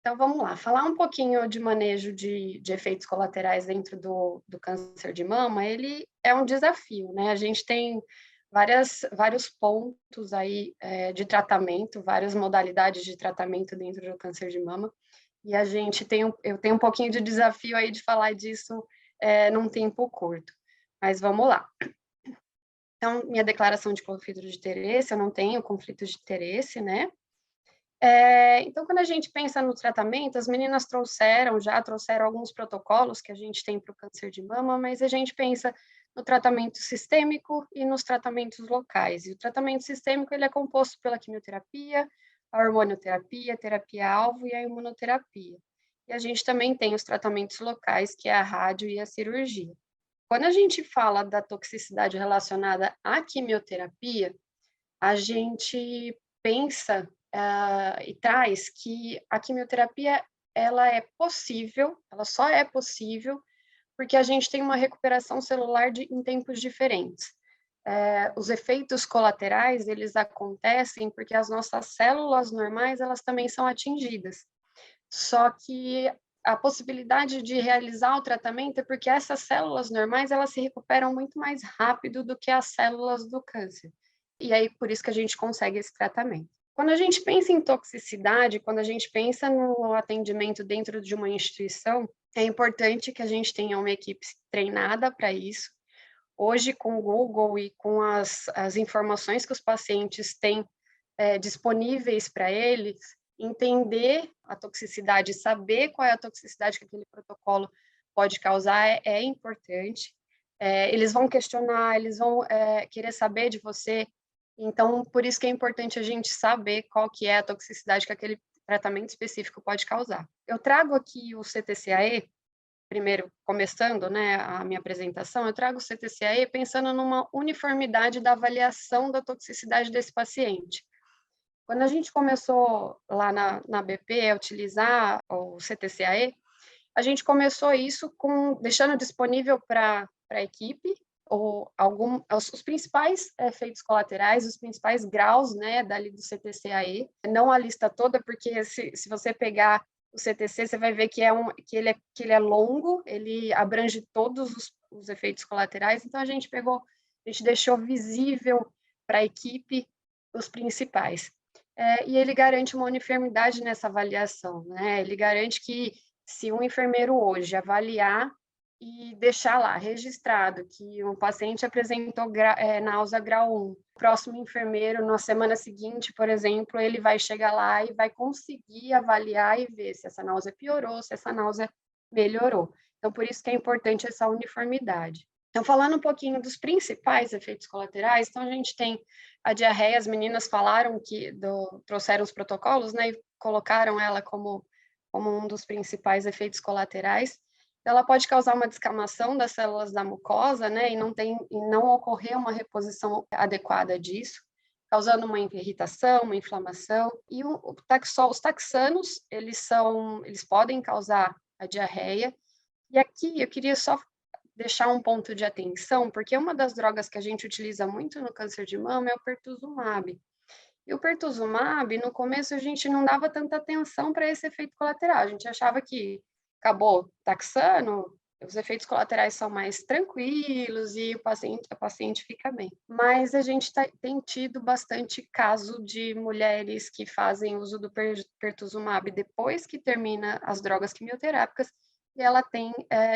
Então, vamos lá, falar um pouquinho de manejo de efeitos colaterais dentro do câncer de mama, ele é um desafio, né? A gente tem vários pontos aí de tratamento, várias modalidades de tratamento dentro do câncer de mama, e eu tenho um pouquinho de desafio aí de falar disso num tempo curto, mas vamos lá. Então, minha declaração de conflito de interesse, eu não tenho conflito de interesse, né? Então, quando a gente pensa no tratamento, as meninas já trouxeram alguns protocolos que a gente tem para o câncer de mama, mas a gente pensa no tratamento sistêmico e nos tratamentos locais. E o tratamento sistêmico ele é composto pela quimioterapia, a hormonioterapia, terapia-alvo e a imunoterapia. E a gente também tem os tratamentos locais, que é a rádio e a cirurgia. Quando a gente fala da toxicidade relacionada à quimioterapia, a gente pensa e traz que a quimioterapia ela é possível, ela só é possível porque a gente tem uma recuperação celular em tempos diferentes. Os efeitos colaterais, eles acontecem porque as nossas células normais, elas também são atingidas. Só que a possibilidade de realizar o tratamento é porque essas células normais, elas se recuperam muito mais rápido do que as células do câncer. E aí, por isso que a gente consegue esse tratamento. Quando a gente pensa em toxicidade, quando a gente pensa no atendimento dentro de uma instituição, é importante que a gente tenha uma equipe treinada para isso. Hoje, com o Google e com as informações que os pacientes têm disponíveis para eles, entender a toxicidade, saber qual é a toxicidade que aquele protocolo pode causar é importante. Eles vão questionar, eles vão querer saber de você. Então, por isso que é importante a gente saber qual que é a toxicidade que aquele tratamento específico pode causar. Eu trago aqui o CTCAE, primeiro, começando, né, a minha apresentação, eu trago o CTCAE pensando numa uniformidade da avaliação da toxicidade desse paciente. Quando a gente começou lá na BP a utilizar o CTCAE, a gente começou isso deixando disponível para a equipe os principais efeitos colaterais, os principais graus, né, dali do CTCAE, não a lista toda, porque se você pegar o CTC, você vai ver que ele é longo, ele abrange todos os efeitos colaterais, então a gente deixou visível para a equipe os principais. E ele garante uma uniformidade nessa avaliação, né? Ele garante que se um enfermeiro hoje avaliar e deixar lá registrado que um paciente apresentou náusea grau 1, o próximo enfermeiro, na semana seguinte, por exemplo, ele vai chegar lá e vai conseguir avaliar e ver se essa náusea piorou, se essa náusea melhorou. Então, por isso que é importante essa uniformidade. Então, falando um pouquinho dos principais efeitos colaterais, então a gente tem a diarreia, as meninas falaram trouxeram os protocolos, né, e colocaram ela como um dos principais efeitos colaterais. Ela pode causar uma descamação das células da mucosa, né, e não ocorrer uma reposição adequada disso, causando uma irritação, uma inflamação. E os taxanos, eles podem causar a diarreia. E aqui eu queria só deixar um ponto de atenção, porque uma das drogas que a gente utiliza muito no câncer de mama é o pertuzumab. E o pertuzumab, no começo, a gente não dava tanta atenção para esse efeito colateral. A gente achava que acabou taxano, os efeitos colaterais são mais tranquilos e a paciente fica bem. Mas a gente tem tido bastante caso de mulheres que fazem uso do pertuzumab depois que termina as drogas quimioterápicas e ela tem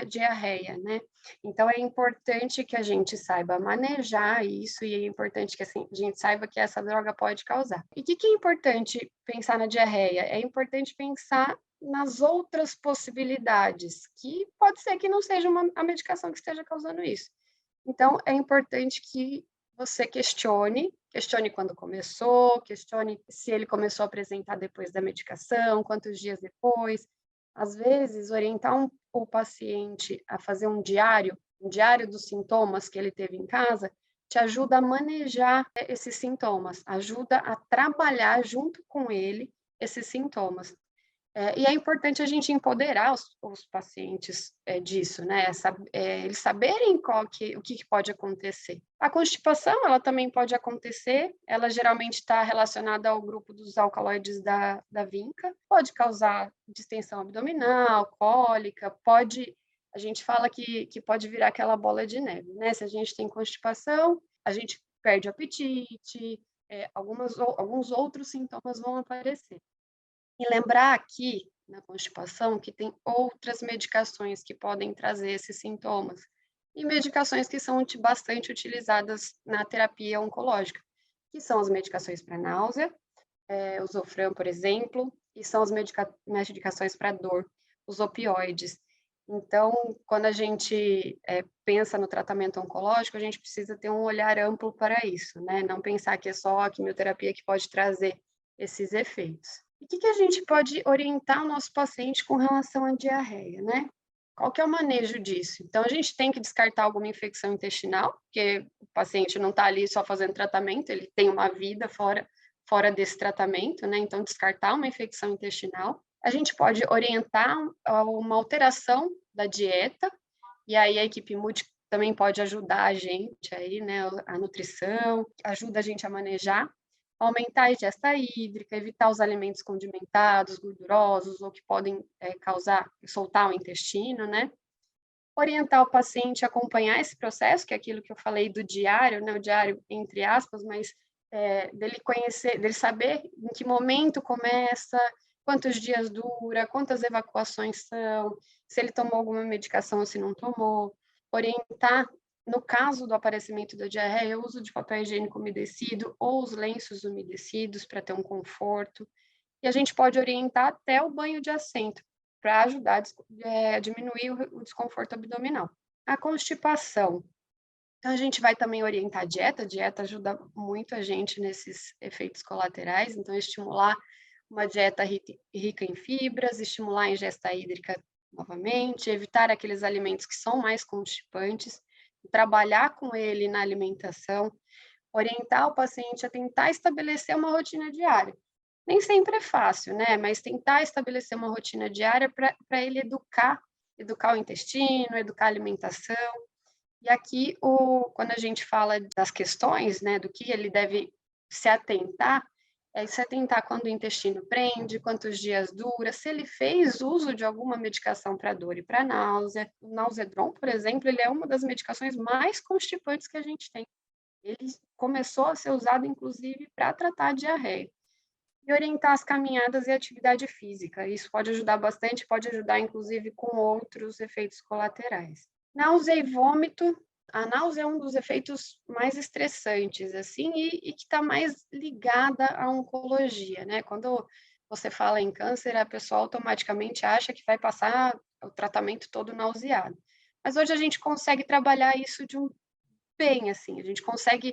diarreia, né? Então, é importante que a gente saiba manejar isso e é importante que assim, a gente saiba que essa droga pode causar. E o que é importante pensar na diarreia? É importante pensar nas outras possibilidades, que pode ser que não seja a medicação que esteja causando isso. Então, é importante que você questione quando começou, questione se ele começou a apresentar depois da medicação, quantos dias depois. Às vezes, orientar o paciente a fazer um diário dos sintomas que ele teve em casa, te ajuda a manejar esses sintomas, ajuda a trabalhar junto com ele esses sintomas. E é importante a gente empoderar os pacientes disso, né? Eles saberem o que pode acontecer. A constipação, ela também pode acontecer, ela geralmente está relacionada ao grupo dos alcaloides da vinca, pode causar distensão abdominal, cólica, a gente fala que pode virar aquela bola de neve, né? Se a gente tem constipação, a gente perde o apetite, alguns outros sintomas vão aparecer. E lembrar aqui, na constipação, que tem outras medicações que podem trazer esses sintomas, e medicações que são bastante utilizadas na terapia oncológica, que são as medicações para náusea, o Zofran, por exemplo, e são as medicações para dor, os opioides. Então, quando a gente pensa no tratamento oncológico, a gente precisa ter um olhar amplo para isso, né? Não pensar que é só a quimioterapia que pode trazer esses efeitos. E o que a gente pode orientar o nosso paciente com relação à diarreia, né? Qual que é o manejo disso? Então, a gente tem que descartar alguma infecção intestinal, porque o paciente não está ali só fazendo tratamento, ele tem uma vida fora desse tratamento, né? Então, descartar uma infecção intestinal. A gente pode orientar uma alteração da dieta, e aí a equipe multi também pode ajudar a gente aí, né? A nutrição, ajuda a gente a manejar, aumentar a ingesta hídrica, evitar os alimentos condimentados, gordurosos, ou que podem soltar o intestino, né? Orientar o paciente a acompanhar esse processo, que é aquilo que eu falei do diário, né? O diário entre aspas, mas dele saber em que momento começa, quantos dias dura, quantas evacuações são, se ele tomou alguma medicação ou se não tomou, orientar, no caso do aparecimento da diarreia, o uso de papel higiênico umedecido ou os lenços umedecidos para ter um conforto, e a gente pode orientar até o banho de assento, para ajudar a diminuir o desconforto abdominal. A constipação. Então, a gente vai também orientar a dieta ajuda muito a gente nesses efeitos colaterais, então, estimular uma dieta rica em fibras, estimular a ingesta hídrica novamente, evitar aqueles alimentos que são mais constipantes, trabalhar com ele na alimentação, orientar o paciente a tentar estabelecer uma rotina diária. Nem sempre é fácil, né? Mas tentar estabelecer uma rotina diária para ele educar o intestino, educar a alimentação. E aqui, quando a gente fala das questões, né, do que ele deve se atentar, é se atentar quando o intestino prende, quantos dias dura, se ele fez uso de alguma medicação para dor e para náusea. O Nausedron, por exemplo, ele é uma das medicações mais constipantes que a gente tem. Ele começou a ser usado, inclusive, para tratar a diarreia. E orientar as caminhadas e atividade física. Isso pode ajudar bastante, pode ajudar, inclusive, com outros efeitos colaterais. Náusea e vômito. A náusea é um dos efeitos mais estressantes, assim, e que está mais ligada à oncologia, né? Quando você fala em câncer, a pessoa automaticamente acha que vai passar o tratamento todo nauseado. Mas hoje a gente consegue trabalhar isso bem, assim, a gente consegue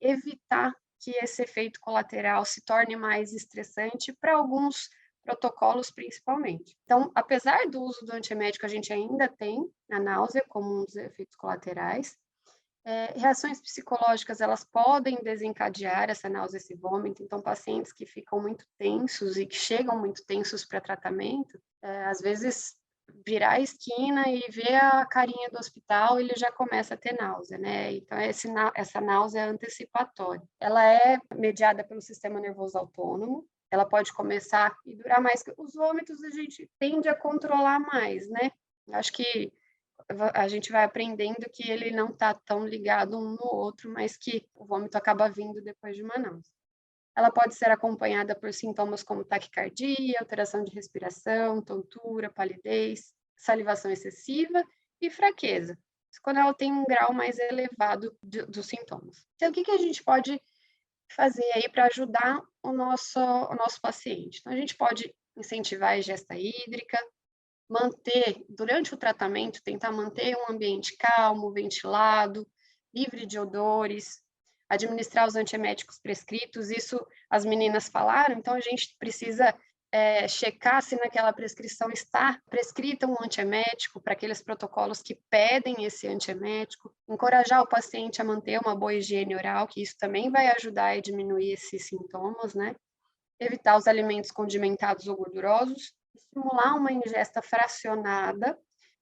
evitar que esse efeito colateral se torne mais estressante para alguns protocolos principalmente. Então, apesar do uso do antiemético, a gente ainda tem a náusea como um dos efeitos colaterais. Reações psicológicas, elas podem desencadear essa náusea, esse vômito. Então, pacientes que ficam muito tensos e que chegam muito tensos para tratamento, às vezes virar a esquina e ver a carinha do hospital, ele já começa a ter náusea, né? Então, essa náusea é antecipatória. Ela é mediada pelo sistema nervoso autônomo, ela pode começar e durar mais. Os vômitos a gente tende a controlar mais, né? Acho que a gente vai aprendendo que ele não está tão ligado um no outro, mas que o vômito acaba vindo depois de uma náusea. Ela pode ser acompanhada por sintomas como taquicardia, alteração de respiração, tontura, palidez, salivação excessiva e fraqueza. Isso quando ela tem um grau mais elevado dos sintomas. Então, o que a gente pode fazer aí para ajudar o nosso paciente? Então, a gente pode incentivar a ingesta hídrica, durante o tratamento, tentar manter um ambiente calmo, ventilado, livre de odores, administrar os antieméticos prescritos, isso as meninas falaram, então a gente precisa checar se naquela prescrição está prescrita um antiemético para aqueles protocolos que pedem esse antiemético, encorajar o paciente a manter uma boa higiene oral, que isso também vai ajudar a diminuir esses sintomas, né? Evitar os alimentos condimentados ou gordurosos, estimular uma ingesta fracionada.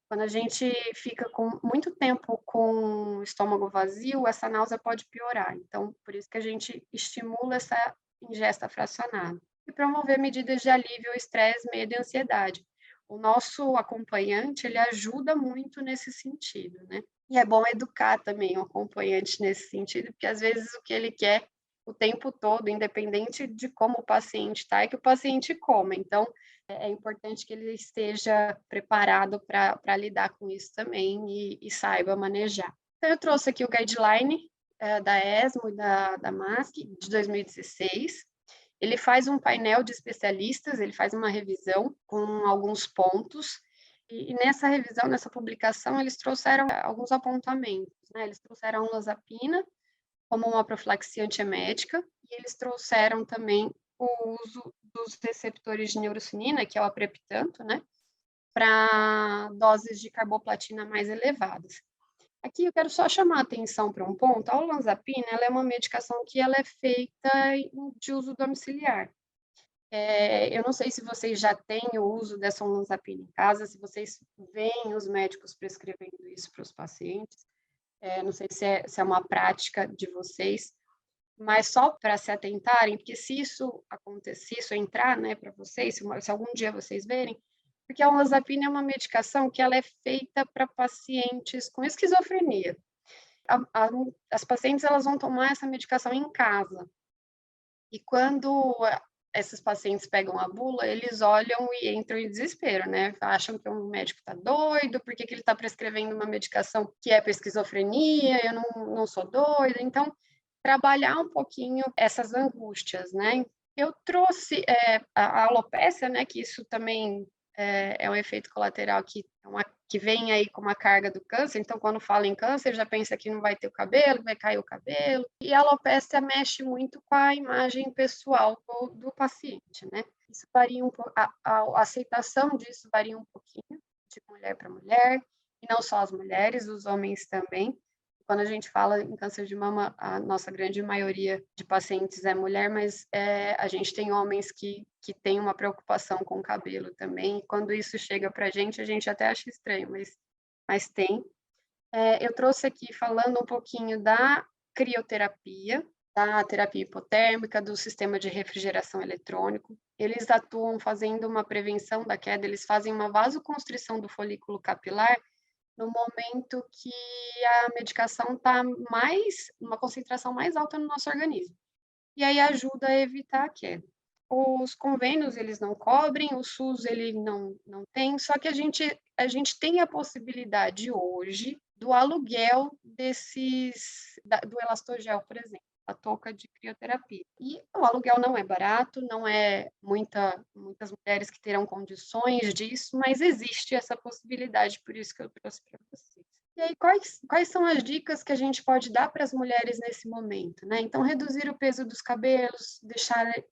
Quando a gente fica com muito tempo com o estômago vazio, essa náusea pode piorar. Então, por isso que a gente estimula essa ingesta fracionada. E promover medidas de alívio ao estresse, medo e ansiedade. O nosso acompanhante, ele ajuda muito nesse sentido, né? E é bom educar também o acompanhante nesse sentido, porque às vezes o que ele quer o tempo todo, independente de como o paciente está, é que o paciente coma. Então, é importante que ele esteja preparado para lidar com isso também e saiba manejar. Então, eu trouxe aqui o guideline da ESMO e da MASC de 2016. Ele faz um painel de especialistas, ele faz uma revisão com alguns pontos, e nessa revisão, nessa publicação, eles trouxeram alguns apontamentos, né? Eles trouxeram a olanzapina como uma profilaxia antiemética, e eles trouxeram também o uso dos receptores de neurocinina, que é o apreptanto, né? Para doses de carboplatina mais elevadas. Aqui eu quero só chamar a atenção para um ponto. A olanzapina, ela é uma medicação que ela é feita de uso domiciliar. Eu não sei se vocês já têm o uso dessa olanzapina em casa, se vocês veem os médicos prescrevendo isso para os pacientes. Não sei se é uma prática de vocês, mas só para se atentarem, porque se isso acontecer, se isso entrar, né, para vocês, se algum dia vocês verem, porque a olanzapina é uma medicação que ela é feita para pacientes com esquizofrenia. As pacientes elas vão tomar essa medicação em casa. E quando esses pacientes pegam a bula, eles olham e entram em desespero, né? Acham que o médico está doido, por que ele está prescrevendo uma medicação que é para esquizofrenia, eu não sou doida. Então, trabalhar um pouquinho essas angústias, né? Eu trouxe a alopécia, né? Que isso também é um efeito colateral que vem aí com uma carga do câncer. Então, quando fala em câncer, já pensa que não vai ter o cabelo, vai cair o cabelo. E a alopécia mexe muito com a imagem pessoal do paciente, né? Isso varia um pouco, a aceitação disso varia um pouquinho de mulher para mulher, e não só as mulheres, os homens também. Quando a gente fala em câncer de mama, a nossa grande maioria de pacientes é mulher, mas a gente tem homens que têm uma preocupação com o cabelo também. E quando isso chega para a gente até acha estranho, mas tem. Eu trouxe aqui falando um pouquinho da crioterapia, da terapia hipotérmica, do sistema de refrigeração eletrônico. Eles atuam fazendo uma prevenção da queda, eles fazem uma vasoconstrição do folículo capilar no momento que a medicação está uma concentração mais alta no nosso organismo. E aí ajuda a evitar a queda. Os convênios, eles não cobrem, o SUS, ele não tem, só que a gente tem a possibilidade hoje do aluguel do elastogel, por exemplo, a touca de crioterapia. E o aluguel não é barato, não é muitas mulheres que terão condições disso, mas existe essa possibilidade, por isso que eu trouxe para vocês. E aí, quais são as dicas que a gente pode dar para as mulheres nesse momento, né? Então, reduzir o peso dos cabelos,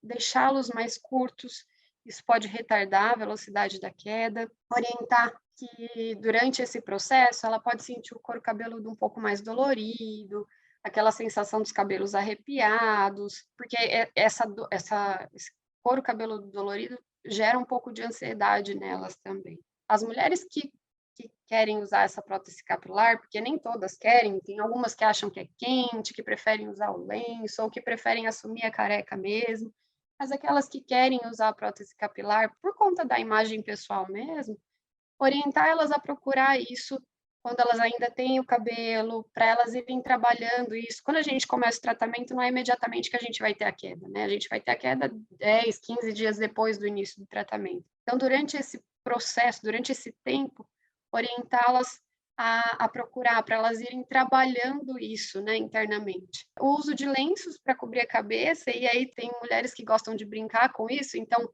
deixá-los mais curtos, isso pode retardar a velocidade da queda, orientar que durante esse processo ela pode sentir o couro cabeludo um pouco mais dolorido, aquela sensação dos cabelos arrepiados, porque esse couro cabeludo dolorido gera um pouco de ansiedade nelas também. As mulheres que querem usar essa prótese capilar, porque nem todas querem, tem algumas que acham que é quente, que preferem usar o lenço, ou que preferem assumir a careca mesmo, mas aquelas que querem usar a prótese capilar por conta da imagem pessoal mesmo, orientar elas a procurar isso quando elas ainda têm o cabelo, para elas irem trabalhando isso. Quando a gente começa o tratamento, não é imediatamente que a gente vai ter a queda, né? A gente vai ter a queda 10, 15 dias depois do início do tratamento. Então, durante esse processo, durante esse tempo, orientá-las a procurar, para elas irem trabalhando isso, né, internamente. O uso de lenços para cobrir a cabeça, e aí tem mulheres que gostam de brincar com isso, então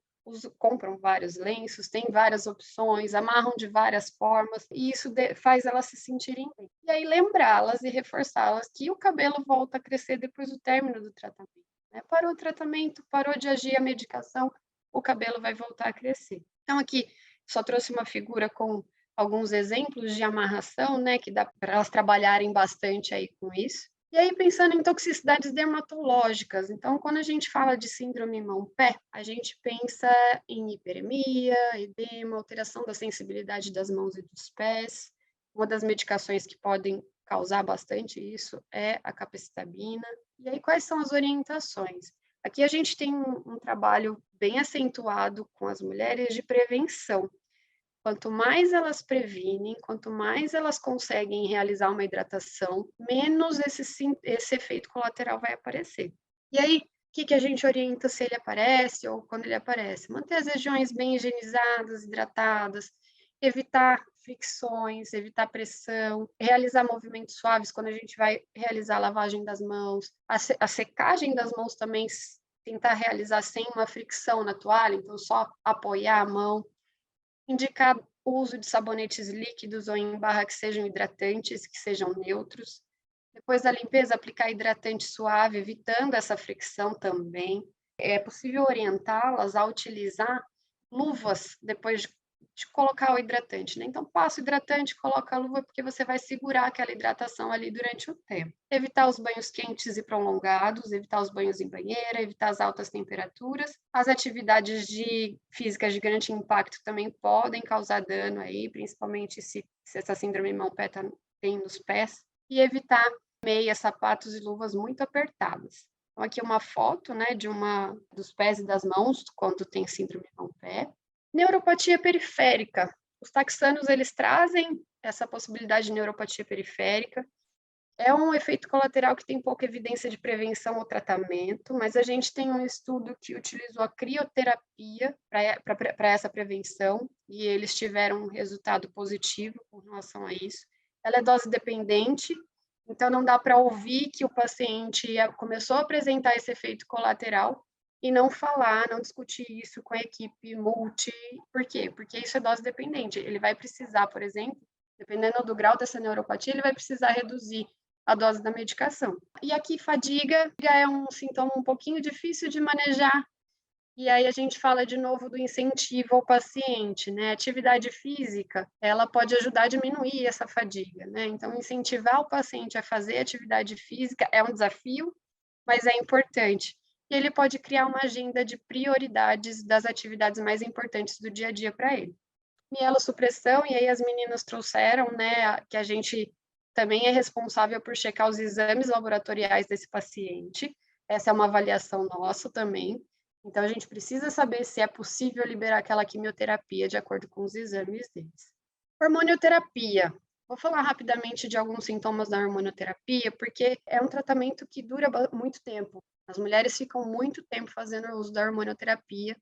compram vários lenços, tem várias opções, amarram de várias formas, e isso faz elas se sentirem bem. E aí lembrá-las e reforçá-las que o cabelo volta a crescer depois do término do tratamento. Né? Parou o tratamento, parou de agir a medicação, o cabelo vai voltar a crescer. Então aqui só trouxe uma figura com alguns exemplos de amarração, né, que dá para elas trabalharem bastante aí com isso. E E aí, pensando em toxicidades dermatológicas, então, quando a gente fala de síndrome mão-pé, a gente pensa em hiperemia, edema, alteração da sensibilidade das mãos e dos pés. Uma das medicações que podem causar bastante isso é a capecitabina. E aí, quais são as orientações? Aqui a gente tem um trabalho bem acentuado com as mulheres de prevenção. Quanto mais elas previnem, quanto mais elas conseguem realizar uma hidratação, menos esse efeito colateral vai aparecer. E aí, o que a gente orienta se ele aparece ou quando ele aparece? Manter as regiões bem higienizadas, hidratadas, evitar fricções, evitar pressão, realizar movimentos suaves quando a gente vai realizar a lavagem das mãos, a secagem das mãos também, tentar realizar sem uma fricção na toalha, então só apoiar a mão. Indicar o uso de sabonetes líquidos ou em barra que sejam hidratantes, que sejam neutros. Depois da limpeza, aplicar hidratante suave, evitando essa fricção também. É possível orientá-las a utilizar luvas depois de colocar o hidratante, né? Então, passa o hidratante, coloca a luva, porque você vai segurar aquela hidratação ali durante o tempo. Evitar os banhos quentes e prolongados, evitar os banhos em banheira, evitar as altas temperaturas. As atividades físicas de grande impacto também podem causar dano aí, principalmente se essa síndrome mão-pé tem nos pés. E evitar meias, sapatos e luvas muito apertadas. Então, aqui uma foto, né, dos pés e das mãos quando tem síndrome mão-pé. Neuropatia periférica. Os taxanos, eles trazem essa possibilidade de neuropatia periférica. É um efeito colateral que tem pouca evidência de prevenção ou tratamento, mas a gente tem um estudo que utilizou a crioterapia para essa prevenção, e eles tiveram um resultado positivo com relação a isso. Ela é dose dependente, então não dá para ouvir que o paciente começou a apresentar esse efeito colateral e não falar, não discutir isso com a equipe multi. Por quê? Porque isso é dose dependente. Ele vai precisar, por exemplo, dependendo do grau dessa neuropatia, ele vai precisar reduzir a dose da medicação. E aqui, fadiga é um sintoma um pouquinho difícil de manejar, e aí a gente fala de novo do incentivo ao paciente, né? Atividade física, ela pode ajudar a diminuir essa fadiga, né? Então, incentivar o paciente a fazer atividade física é um desafio, mas é importante. E ele pode criar uma agenda de prioridades das atividades mais importantes do dia a dia para ele. Mielossupressão, e aí as meninas trouxeram, né, que a gente também é responsável por checar os exames laboratoriais desse paciente. Essa é uma avaliação nossa também. Então, a gente precisa saber se é possível liberar aquela quimioterapia de acordo com os exames deles. Hormonioterapia. Vou falar rapidamente de alguns sintomas da hormonioterapia, porque é um tratamento que dura muito tempo. As mulheres ficam muito tempo fazendo o uso da hormonioterapia,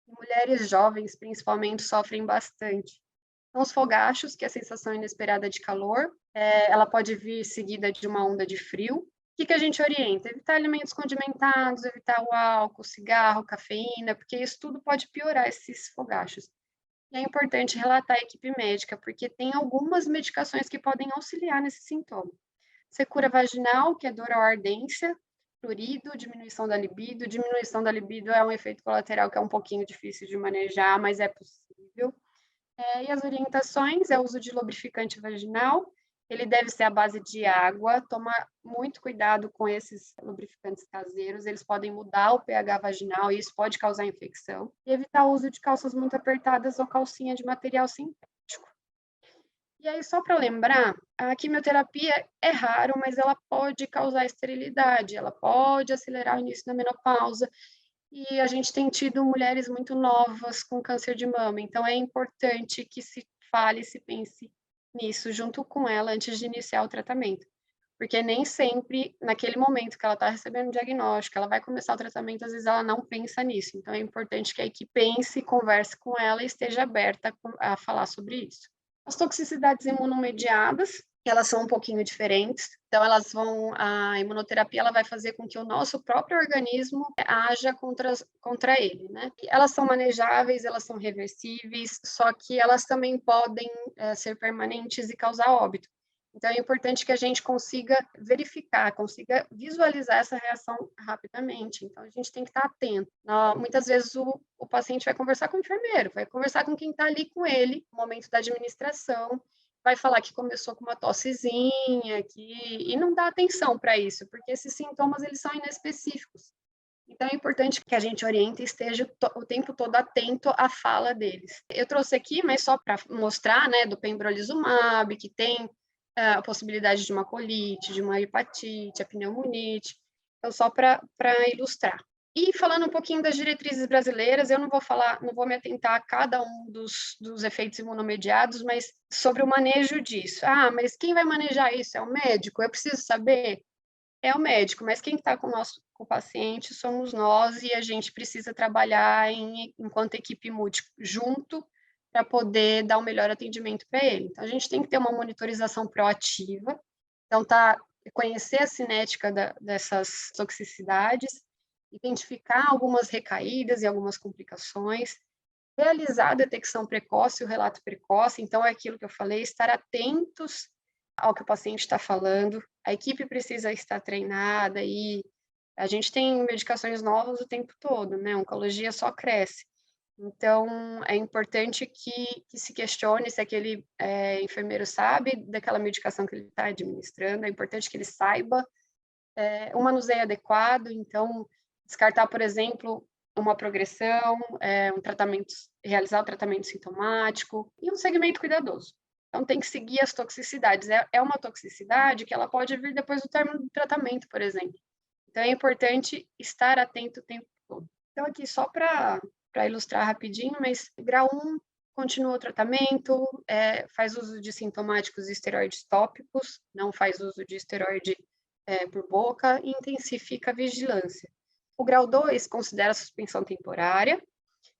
e mulheres jovens, principalmente, sofrem bastante. Então, os fogachos, que é a sensação inesperada de calor, ela pode vir seguida de uma onda de frio. O que a gente orienta? Evitar alimentos condimentados, evitar o álcool, cigarro, cafeína, porque isso tudo pode piorar esses fogachos. E é importante relatar à equipe médica, porque tem algumas medicações que podem auxiliar nesse sintoma. Secura vaginal, que é dor ou ardência, prurido, diminuição da libido. Diminuição da libido é um efeito colateral que é um pouquinho difícil de manejar, mas é possível. E as orientações é o uso de lubrificante vaginal, ele deve ser à base de água, tomar muito cuidado com esses lubrificantes caseiros, eles podem mudar o pH vaginal e isso pode causar infecção. E evitar o uso de calças muito apertadas ou calcinha de material sintético. E aí, só para lembrar, a quimioterapia é raro, mas ela pode causar esterilidade, ela pode acelerar o início da menopausa, e a gente tem tido mulheres muito novas com câncer de mama, então é importante que se fale, se pense nisso junto com ela antes de iniciar o tratamento, porque nem sempre, naquele momento que ela está recebendo o diagnóstico, ela vai começar o tratamento, às vezes ela não pensa nisso, então é importante que a equipe pense, converse com ela e esteja aberta a falar sobre isso. As toxicidades imunomediadas, elas são um pouquinho diferentes. Então, a imunoterapia ela vai fazer com que o nosso próprio organismo haja contra ele, né? E elas são manejáveis, elas são reversíveis, só que elas também podem ser permanentes e causar óbito. Então, é importante que a gente consiga verificar, consiga visualizar essa reação rapidamente. Então, a gente tem que estar atento. Muitas vezes, o paciente vai conversar com o enfermeiro, vai conversar com quem está ali com ele no momento da administração, vai falar que começou com uma tossezinha, e não dá atenção para isso, porque esses sintomas eles são inespecíficos. Então, é importante que a gente oriente e esteja o tempo todo atento à fala deles. Eu trouxe aqui, mas só para mostrar, né, do pembrolizumab, que tem a possibilidade de uma colite, de uma hepatite, a pneumonite, então só para ilustrar. E falando um pouquinho das diretrizes brasileiras, eu não vou me atentar a cada um dos efeitos imunomediados, mas sobre o manejo disso. Ah, mas quem vai manejar isso? É o médico? Eu preciso saber? É o médico, mas quem está com o paciente somos nós e a gente precisa trabalhar enquanto equipe multi junto para poder dar o melhor atendimento para ele. Então, a gente tem que ter uma monitorização proativa, então, conhecer a cinética dessas toxicidades, identificar algumas recaídas e algumas complicações, realizar a detecção precoce, o relato precoce, então é aquilo que eu falei, estar atentos ao que o paciente está falando, a equipe precisa estar treinada e a gente tem medicações novas o tempo todo, né? A oncologia só cresce. Então, é importante que se questione se aquele enfermeiro sabe daquela medicação que ele está administrando, é importante que ele saiba o manuseio adequado, então, descartar, por exemplo, uma progressão, realizar o tratamento sintomático e um segmento cuidadoso. Então, tem que seguir as toxicidades. É uma toxicidade que ela pode vir depois do término do tratamento, por exemplo. Então, é importante estar atento o tempo todo. Então, aqui só para ilustrar rapidinho, mas grau 1, continua o tratamento, faz uso de sintomáticos e esteroides tópicos, não faz uso de esteroide por boca e intensifica a vigilância. O grau 2 considera a suspensão temporária,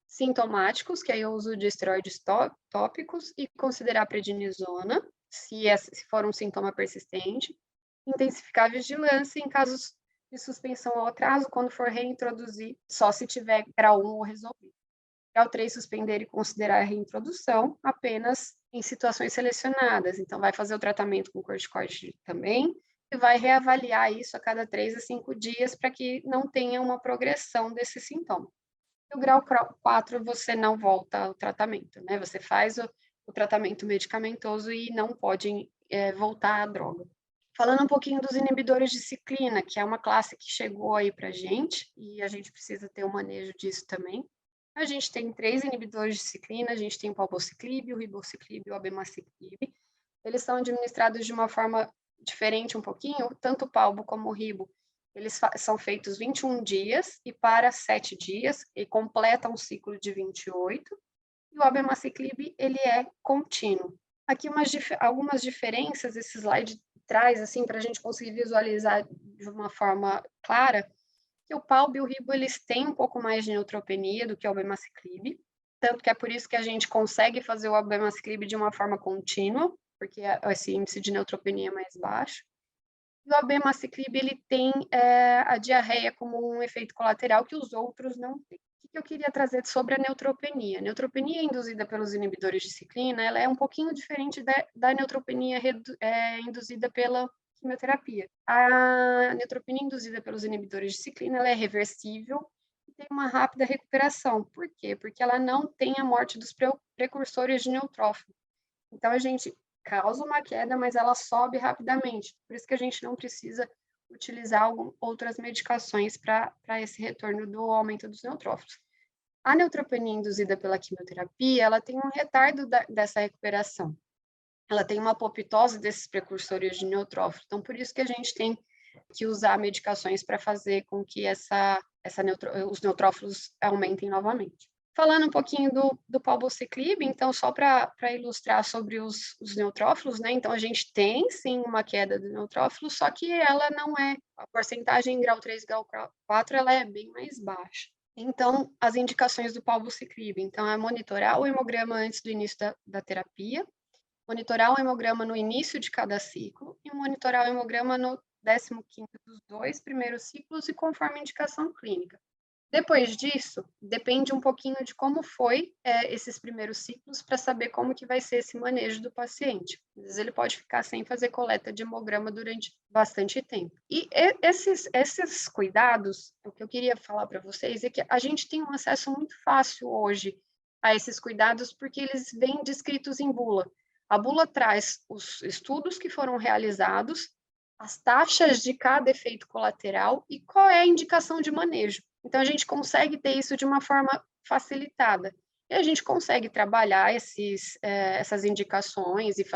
sintomáticos, que aí é o uso de esteroides tópicos, e considerar a prednisona, se for um sintoma persistente, intensificar a vigilância em casos de suspensão ou atraso, quando for reintroduzir, só se tiver grau 1 ou resolvido. Grau 3, suspender e considerar a reintrodução apenas em situações selecionadas. Então, vai fazer o tratamento com corticoide também, e vai reavaliar isso a cada 3 a 5 dias para que não tenha uma progressão desse sintoma. E o grau 4, você não volta ao tratamento, né? Você faz o tratamento medicamentoso e não pode voltar à droga. Falando um pouquinho dos inibidores de ciclina, que é uma classe que chegou aí para a gente, e a gente precisa ter o manejo disso também. A gente tem 3 inibidores de ciclina, a gente tem o palbociclib, o ribociclib e o abemaciclib. Eles são administrados de uma forma diferente um pouquinho, tanto o palbo como o ribo, eles são feitos 21 dias e para 7 dias, e completam um ciclo de 28, e o abemaciclib, ele é contínuo. Aqui algumas diferenças, esse slide traz, assim, para a gente conseguir visualizar de uma forma clara, que o palbo e o ribo, eles têm um pouco mais de neutropenia do que o abemaciclib, tanto que é por isso que a gente consegue fazer o abemaciclib de uma forma contínua, porque esse índice de neutropenia é mais baixo. E o abemaciclib, ele tem a diarreia como um efeito colateral que os outros não têm. O que eu queria trazer sobre a neutropenia? A neutropenia induzida pelos inibidores de ciclina, ela é um pouquinho diferente da neutropenia induzida pela quimioterapia. A neutropenia induzida pelos inibidores de ciclina, ela é reversível e tem uma rápida recuperação. Por quê? Porque ela não tem a morte dos precursores de neutrófilo. Então, a gente causa uma queda, mas ela sobe rapidamente. Por isso que a gente não precisa utilizar outras medicações para esse retorno do aumento dos neutrófilos. A neutropenia induzida pela quimioterapia, ela tem um retardo dessa recuperação. Ela tem uma apoptose desses precursores de neutrófilo. Então, por isso que a gente tem que usar medicações para fazer com que os neutrófilos aumentem novamente. Falando um pouquinho do palbociclib, então, só para ilustrar sobre os neutrófilos, né? Então, a gente tem, sim, uma queda do neutrófilo, só que ela não é, a porcentagem em grau 3 e grau 4, ela é bem mais baixa. Então, as indicações do palbociclib, então, é monitorar o hemograma antes do início da terapia, monitorar o hemograma no início de cada ciclo e monitorar o hemograma no 15º dos 2 primeiros ciclos e conforme indicação clínica. Depois disso, depende um pouquinho de como foi esses primeiros ciclos para saber como que vai ser esse manejo do paciente. Às vezes ele pode ficar sem fazer coleta de hemograma durante bastante tempo. E esses cuidados, o que eu queria falar para vocês é que a gente tem um acesso muito fácil hoje a esses cuidados porque eles vêm descritos em bula. A bula traz os estudos que foram realizados, as taxas de cada efeito colateral e qual é a indicação de manejo. Então, a gente consegue ter isso de uma forma facilitada. E a gente consegue trabalhar essas indicações e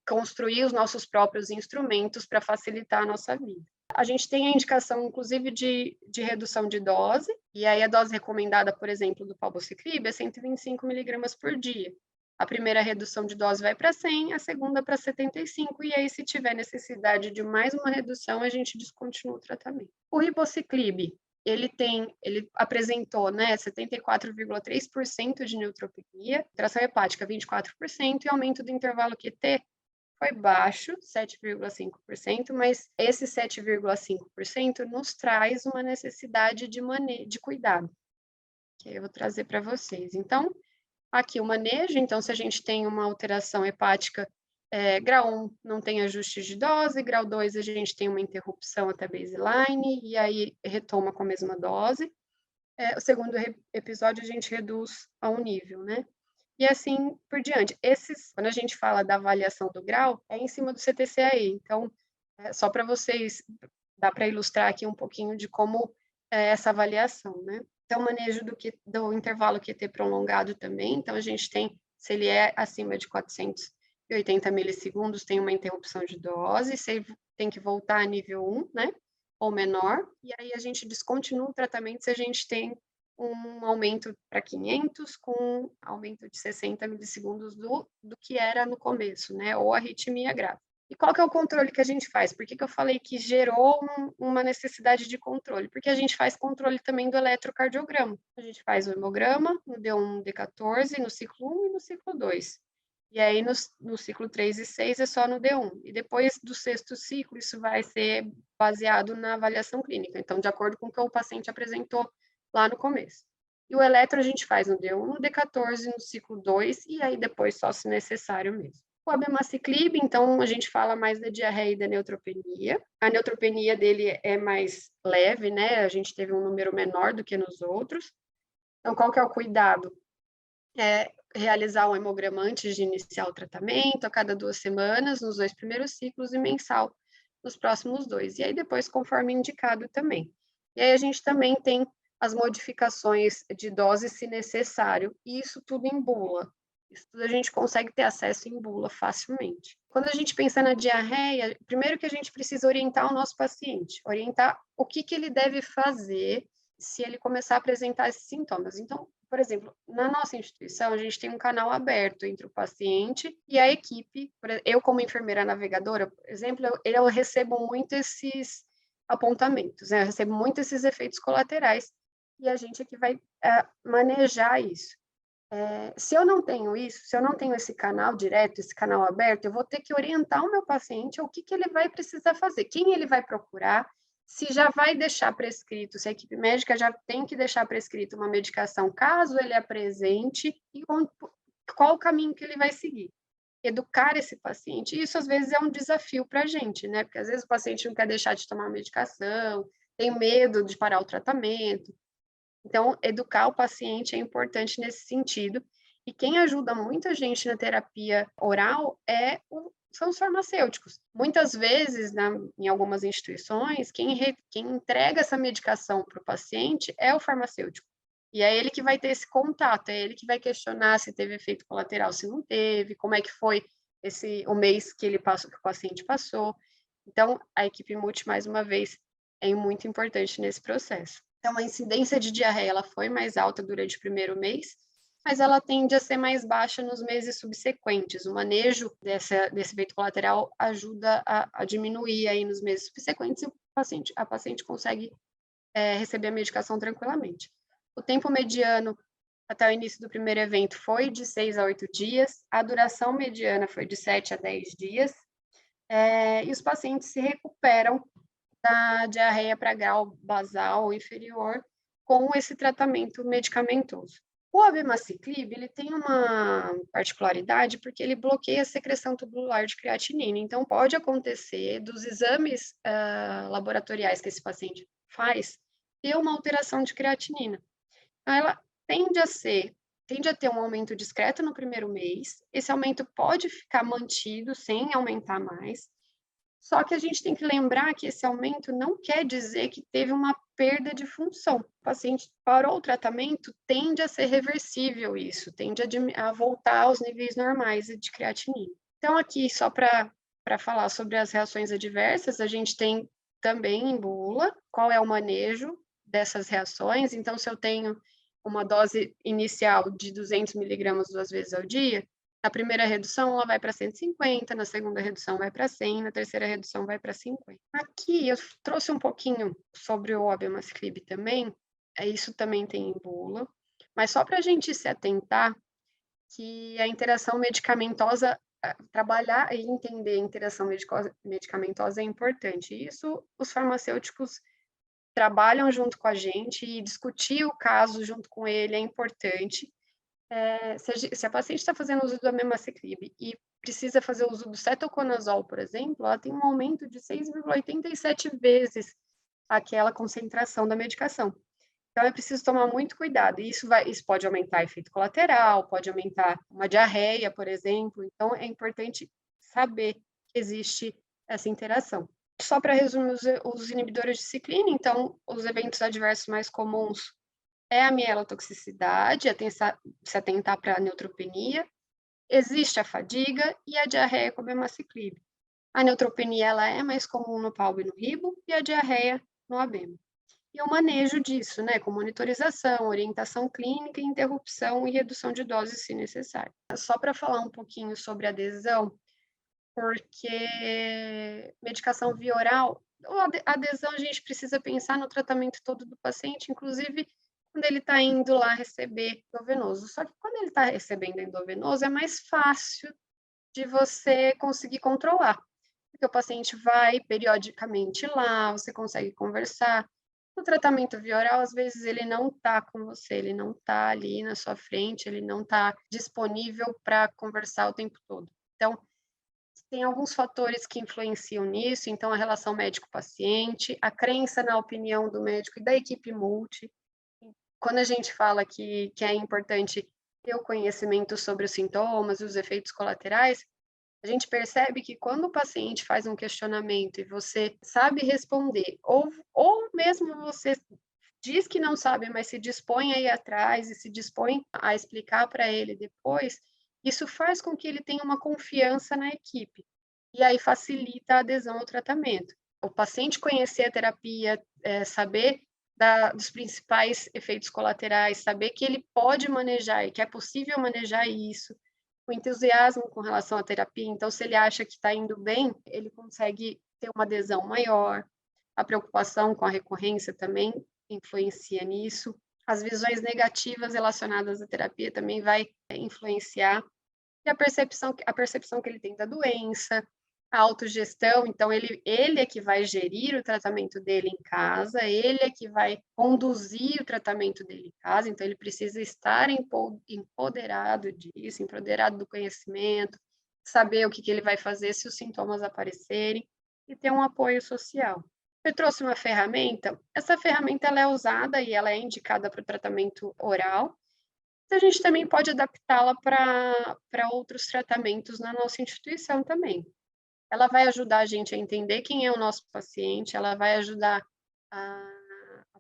construir os nossos próprios instrumentos para facilitar a nossa vida. A gente tem a indicação, inclusive, de redução de dose, e aí a dose recomendada, por exemplo, do palbociclib é 125 miligramas por dia. A primeira redução de dose vai para 100, a segunda para 75, e aí, se tiver necessidade de mais uma redução, a gente descontinua o tratamento. O ribociclib, ele apresentou, né, 74,3% de neutropenia, tração hepática 24% e aumento do intervalo QT foi baixo, 7,5%, mas esse 7,5% nos traz uma necessidade de cuidado, que eu vou trazer para vocês. Então, aqui o manejo, então, se a gente tem uma alteração hepática, grau 1 não tem ajuste de dose, grau 2 a gente tem uma interrupção até baseline, e aí retoma com a mesma dose. O segundo episódio a gente reduz a um nível, né? E assim por diante. Quando a gente fala da avaliação do grau, é em cima do CTCAE. Então, só para vocês, dá para ilustrar aqui um pouquinho de como é essa avaliação, né? Então, manejo do intervalo QT prolongado também. Então, a gente tem, se ele é acima de 480 milissegundos, tem uma interrupção de dose, se ele tem que voltar a nível 1, né? Ou menor, e aí a gente descontinua o tratamento se a gente tem um aumento para 500 com aumento de 60 milissegundos do que era no começo, né? Ou arritmia grave. E qual que é o controle que a gente faz? Por que eu falei que gerou uma necessidade de controle? Porque a gente faz controle também do eletrocardiograma. A gente faz o hemograma no D1, D14, no ciclo 1 e no ciclo 2. E aí, no ciclo 3 e 6 é só no D1. E depois do sexto ciclo, isso vai ser baseado na avaliação clínica. Então, de acordo com o que o paciente apresentou lá no começo. E o eletro a gente faz no D1, no D14, no ciclo 2, e aí depois só se necessário mesmo. O abemaciclib, então, a gente fala mais da diarreia e da neutropenia. A neutropenia dele é mais leve, né? A gente teve um número menor do que nos outros. Então, qual que é o cuidado? Realizar um hemograma antes de iniciar o tratamento, a cada 2 semanas, nos 2 primeiros ciclos, e mensal nos próximos 2. E aí depois, conforme indicado também. E aí a gente também tem as modificações de dose, se necessário, e isso tudo em bula. Isso tudo a gente consegue ter acesso em bula facilmente. Quando a gente pensa na diarreia, primeiro que a gente precisa orientar o nosso paciente, orientar o que ele deve fazer se ele começar a apresentar esses sintomas. Então, por exemplo, na nossa instituição, a gente tem um canal aberto entre o paciente e a equipe. Eu, como enfermeira navegadora, por exemplo, eu recebo muito esses apontamentos, né? Eu recebo muito esses efeitos colaterais e a gente aqui vai manejar isso. Se eu não tenho isso, se eu não tenho esse canal direto, esse canal aberto, eu vou ter que orientar o meu paciente o que ele vai precisar fazer, quem ele vai procurar, se já vai deixar prescrito, se a equipe médica já tem que deixar prescrito uma medicação caso ele apresente e qual o caminho que ele vai seguir. Educar esse paciente, isso às vezes é um desafio para a gente, né? Porque às vezes o paciente não quer deixar de tomar a medicação, tem medo de parar o tratamento. Então, educar o paciente é importante nesse sentido. E quem ajuda muita gente na terapia oral são os farmacêuticos. Muitas vezes, em algumas instituições, quem entrega essa medicação para o paciente é o farmacêutico. E é ele que vai ter esse contato, é ele que vai questionar se teve efeito colateral, se não teve, como é que foi o mês que que o paciente passou. Então, a equipe multi, mais uma vez, é muito importante nesse processo. Então, a incidência de diarreia ela foi mais alta durante o primeiro mês, mas ela tende a ser mais baixa nos meses subsequentes. O manejo desse efeito colateral ajuda a diminuir aí nos meses subsequentes e a paciente consegue receber a medicação tranquilamente. O tempo mediano até o início do primeiro evento foi de 6 a 8 dias, a duração mediana foi de 7 a 10 dias, e os pacientes se recuperam da diarreia para grau basal ou inferior com esse tratamento medicamentoso. O abemaciclib, ele tem uma particularidade porque ele bloqueia a secreção tubular de creatinina. Então, pode acontecer dos exames laboratoriais que esse paciente faz ter uma alteração de creatinina. Ela tende a ser tende a ter um aumento discreto no primeiro mês, esse aumento pode ficar mantido sem aumentar mais, só que a gente tem que lembrar que esse aumento não quer dizer que teve uma perda de função. O paciente parou o tratamento, tende a ser reversível isso, tende a voltar aos níveis normais de creatinina. Então, aqui, só para falar sobre as reações adversas, a gente tem também em bula qual é o manejo dessas reações. Então, se eu tenho uma dose inicial de 200 miligramas 2 vezes ao dia, na primeira redução, ela vai para 150, na segunda redução vai para 100, na terceira redução vai para 50. Aqui eu trouxe um pouquinho sobre o Abemaciclib também, isso também tem em bula, mas só para a gente se atentar que a interação medicamentosa, trabalhar e entender a interação medicamentosa é importante. Isso os farmacêuticos trabalham junto com a gente e discutir o caso junto com ele é importante. Se a paciente está fazendo uso do Abemaciclib e precisa fazer uso do cetoconazol, por exemplo, ela tem um aumento de 6,87 vezes aquela concentração da medicação. Então, é preciso tomar muito cuidado. E isso pode aumentar efeito colateral, pode aumentar uma diarreia, por exemplo. Então, é importante saber que existe essa interação. Só para resumir os inibidores de ciclina, então, os eventos adversos mais comuns é a mielotoxicidade, se atentar para a neutropenia, existe a fadiga e a diarreia com Abemaciclib. A neutropenia ela é mais comum no palbo e no ribo e a diarreia no abema. E o manejo disso, né, com monitorização, orientação clínica, interrupção e redução de doses se necessário. Só para falar um pouquinho sobre adesão, porque medicação via oral, a adesão a gente precisa pensar no tratamento todo do paciente, inclusive quando ele está indo lá receber endovenoso. Só que quando ele está recebendo endovenoso, é mais fácil de você conseguir controlar, porque o paciente vai periodicamente lá, você consegue conversar. No tratamento via oral, às vezes ele não está com você, ele não está ali na sua frente, ele não está disponível para conversar o tempo todo. Então, tem alguns fatores que influenciam nisso, então a relação médico-paciente, a crença na opinião do médico e da equipe multi. Quando a gente fala que é importante ter o conhecimento sobre os sintomas e os efeitos colaterais, a gente percebe que quando o paciente faz um questionamento e você sabe responder, ou mesmo você diz que não sabe, mas se dispõe a ir atrás e se dispõe a explicar para ele depois, isso faz com que ele tenha uma confiança na equipe. E aí facilita a adesão ao tratamento. O paciente conhecer a terapia, saber dos principais efeitos colaterais, saber que ele pode manejar e que é possível manejar isso, o entusiasmo com relação à terapia. Então, se ele acha que está indo bem, ele consegue ter uma adesão maior. A preocupação com a recorrência também influencia nisso. As visões negativas relacionadas à terapia também vai influenciar. E a percepção que ele tem da doença, a autogestão, então ele é que vai gerir o tratamento dele em casa, ele é que vai conduzir o tratamento dele em casa, então ele precisa estar empoderado disso, empoderado do conhecimento, saber o que ele vai fazer se os sintomas aparecerem e ter um apoio social. Eu trouxe uma ferramenta, essa ferramenta ela é usada e ela é indicada para o tratamento oral, a gente também pode adaptá-la para outros tratamentos na nossa instituição também. Ela vai ajudar a gente a entender quem é o nosso paciente, ela vai ajudar a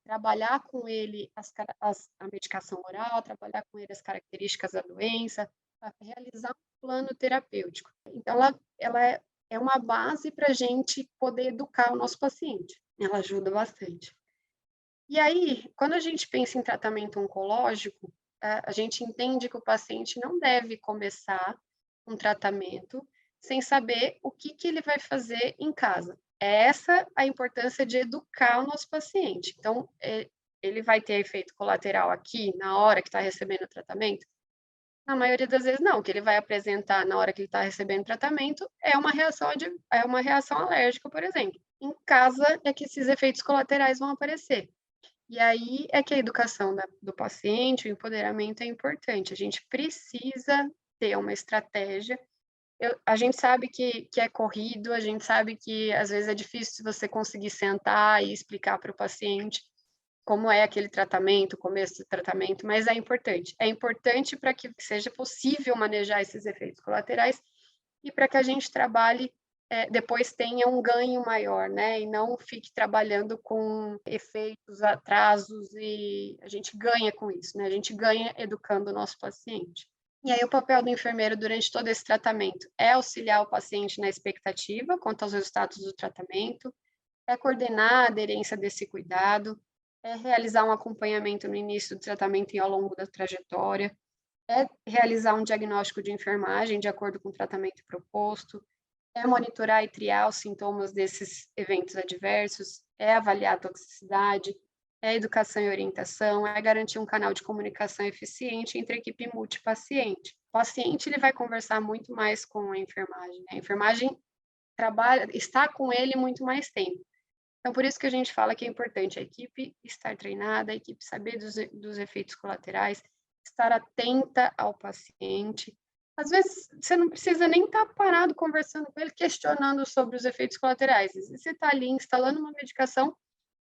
trabalhar com ele a medicação oral, a trabalhar com ele as características da doença, a realizar um plano terapêutico. Então, ela é uma base para a gente poder educar o nosso paciente. Ela ajuda bastante. E aí, quando a gente pensa em tratamento oncológico, a gente entende que o paciente não deve começar um tratamento sem saber o que ele vai fazer em casa. É essa a importância de educar o nosso paciente. Então, ele vai ter efeito colateral aqui, na hora que está recebendo o tratamento? Na maioria das vezes, não. O que ele vai apresentar na hora que ele está recebendo tratamento é uma reação alérgica, por exemplo. Em casa é que esses efeitos colaterais vão aparecer. E aí é que a educação do paciente, o empoderamento é importante. A gente precisa ter uma estratégia. A gente sabe que é corrido, a gente sabe que às vezes é difícil você conseguir sentar e explicar para o paciente como é aquele tratamento, o começo do tratamento, mas é importante. É importante para que seja possível manejar esses efeitos colaterais e para que a gente trabalhe, depois tenha um ganho maior, né? E não fique trabalhando com efeitos, atrasos, e a gente ganha com isso, né? A gente ganha educando o nosso paciente. E aí o papel do enfermeiro durante todo esse tratamento é auxiliar o paciente na expectativa quanto aos resultados do tratamento, é coordenar a aderência desse cuidado, é realizar um acompanhamento no início do tratamento e ao longo da trajetória, é realizar um diagnóstico de enfermagem de acordo com o tratamento proposto, é monitorar e triar os sintomas desses eventos adversos, é avaliar a toxicidade, é educação e orientação, é garantir um canal de comunicação eficiente entre a equipe multipaciente. O paciente ele vai conversar muito mais com a enfermagem, né? A enfermagem está com ele muito mais tempo. Então, por isso que a gente fala que é importante a equipe estar treinada, a equipe saber dos efeitos colaterais, estar atenta ao paciente. Às vezes, você não precisa nem estar parado conversando com ele, questionando sobre os efeitos colaterais. Você está ali instalando uma medicação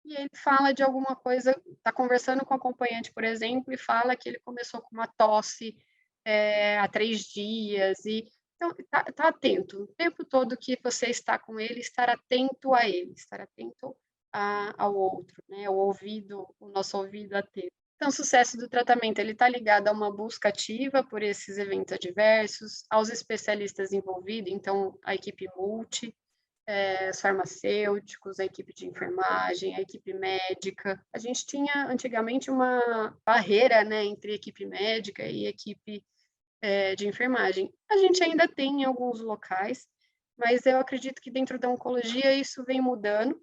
e ele fala de alguma coisa, está conversando com o acompanhante, por exemplo, e fala que ele começou com uma tosse há 3 dias. Então, tá atento. O tempo todo que você está com ele, estar atento a ele, estar atento ao outro, né? O nosso ouvido atento. Então, o sucesso do tratamento ele está ligado a uma busca ativa por esses eventos adversos, aos especialistas envolvidos, então a equipe multi, os farmacêuticos, a equipe de enfermagem, a equipe médica. A gente tinha antigamente uma barreira, né, entre equipe médica e equipe de enfermagem. A gente ainda tem em alguns locais, mas eu acredito que dentro da oncologia isso vem mudando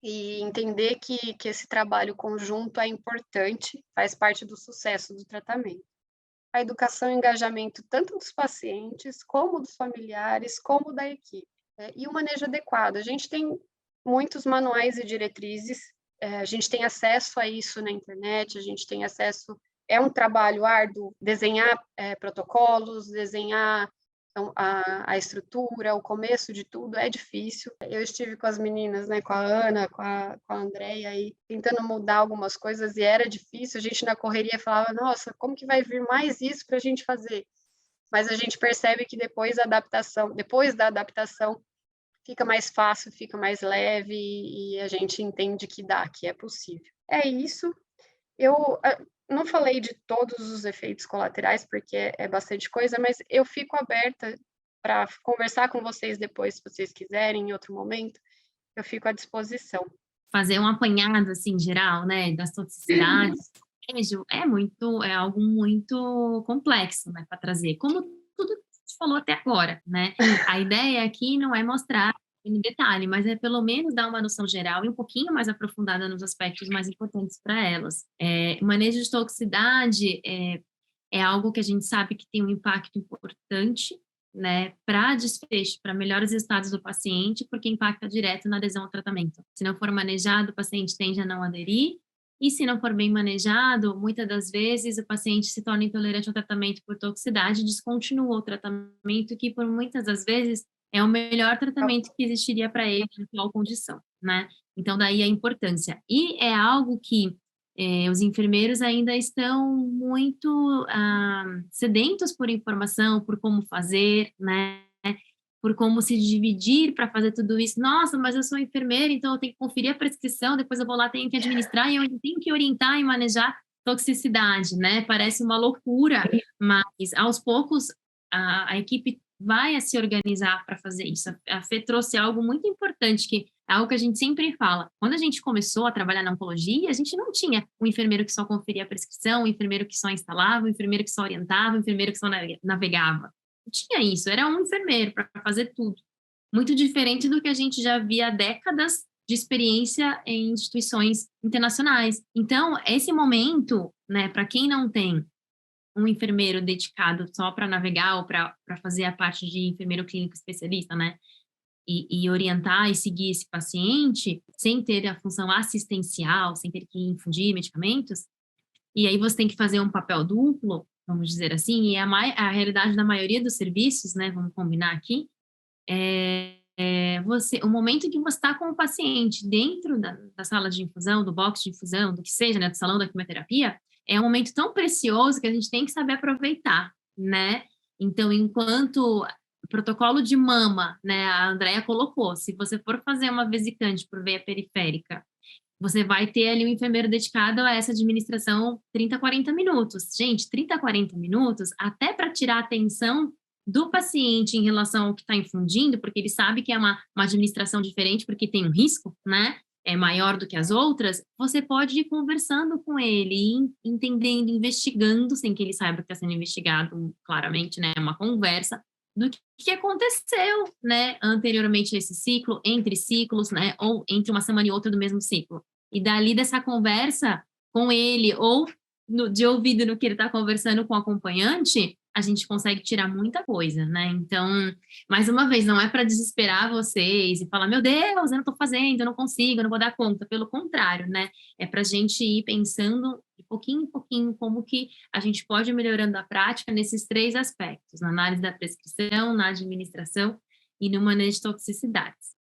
e entender que esse trabalho conjunto é importante, faz parte do sucesso do tratamento. A educação e engajamento tanto dos pacientes, como dos familiares, como da equipe. E o manejo adequado. A gente tem muitos manuais e diretrizes, a gente tem acesso a isso na internet, a gente tem acesso. É um trabalho árduo desenhar protocolos, desenhar então, a estrutura, o começo de tudo é difícil. Eu estive com as meninas, né, com a Ana, com a Andréia, aí, tentando mudar algumas coisas e era difícil. A gente na correria falava, nossa, como que vai vir mais isso para a gente fazer? Mas a gente percebe que depois da adaptação, fica mais fácil, fica mais leve e a gente entende que dá, que é possível. É isso. Eu não falei de todos os efeitos colaterais, porque é bastante coisa, mas eu fico aberta para conversar com vocês depois, se vocês quiserem, em outro momento, eu fico à disposição. Fazer um apanhado, assim, geral, né, das toxicidades, é algo muito complexo, né, para trazer, como tudo que a gente falou até agora, né. A ideia aqui não é mostrar em detalhe, mas é pelo menos dar uma noção geral e um pouquinho mais aprofundada nos aspectos mais importantes para elas. Manejo de toxicidade é algo que a gente sabe que tem um impacto importante, né, para desfecho, para melhores resultados do paciente, porque impacta direto na adesão ao tratamento. Se não for manejado, o paciente tende a não aderir, e se não for bem manejado, muitas das vezes o paciente se torna intolerante ao tratamento por toxicidade, descontinua o tratamento, que por muitas das vezes é o melhor tratamento que existiria para ele em tal condição, né? Então, daí a importância. E é algo que os enfermeiros ainda estão muito sedentos por informação, por como fazer, né? Por como se dividir para fazer tudo isso. Nossa, mas eu sou enfermeira, então eu tenho que conferir a prescrição, depois eu vou lá, tenho que administrar e eu ainda tenho que orientar e manejar toxicidade, né? Parece uma loucura, mas aos poucos a equipe vai se organizar para fazer isso. A Fê trouxe algo muito importante, que é algo que a gente sempre fala. Quando a gente começou a trabalhar na oncologia, a gente não tinha um enfermeiro que só conferia a prescrição, um enfermeiro que só instalava, um enfermeiro que só orientava, um enfermeiro que só navegava. Não tinha isso, era um enfermeiro para fazer tudo. Muito diferente do que a gente já via há décadas de experiência em instituições internacionais. Então, esse momento, né, para quem não tem um enfermeiro dedicado só para navegar ou para fazer a parte de enfermeiro clínico especialista, né? E orientar e seguir esse paciente sem ter a função assistencial, sem ter que infundir medicamentos, e aí você tem que fazer um papel duplo, vamos dizer assim, e a realidade da maioria dos serviços, né, vamos combinar aqui, o momento em que você está com o paciente dentro da sala de infusão, do box de infusão, do que seja, né, do salão da quimioterapia, é um momento tão precioso que a gente tem que saber aproveitar, né? Então, enquanto protocolo de mama, né, a Andrea colocou, se você for fazer uma vesicante por veia periférica, você vai ter ali um enfermeiro dedicado a essa administração 30, 40 minutos. Gente, 30, 40 minutos, até para tirar a atenção do paciente em relação ao que está infundindo, porque ele sabe que é uma administração diferente, porque tem um risco, né? É maior do que as outras, você pode ir conversando com ele, entendendo, investigando, sem que ele saiba que está sendo investigado, claramente, né? É uma conversa do que aconteceu, né, anteriormente a esse ciclo, entre ciclos, né, ou entre uma semana e outra do mesmo ciclo. E dali dessa conversa com ele, ou de ouvido no que ele está conversando com o acompanhante, a gente consegue tirar muita coisa, né? Então, mais uma vez, não é para desesperar vocês e falar, meu Deus, eu não estou fazendo, eu não consigo, eu não vou dar conta. Pelo contrário, né? É para a gente ir pensando de pouquinho em pouquinho como que a gente pode ir melhorando a prática nesses 3 aspectos, na análise da prescrição, na administração e no manejo de toxicidades.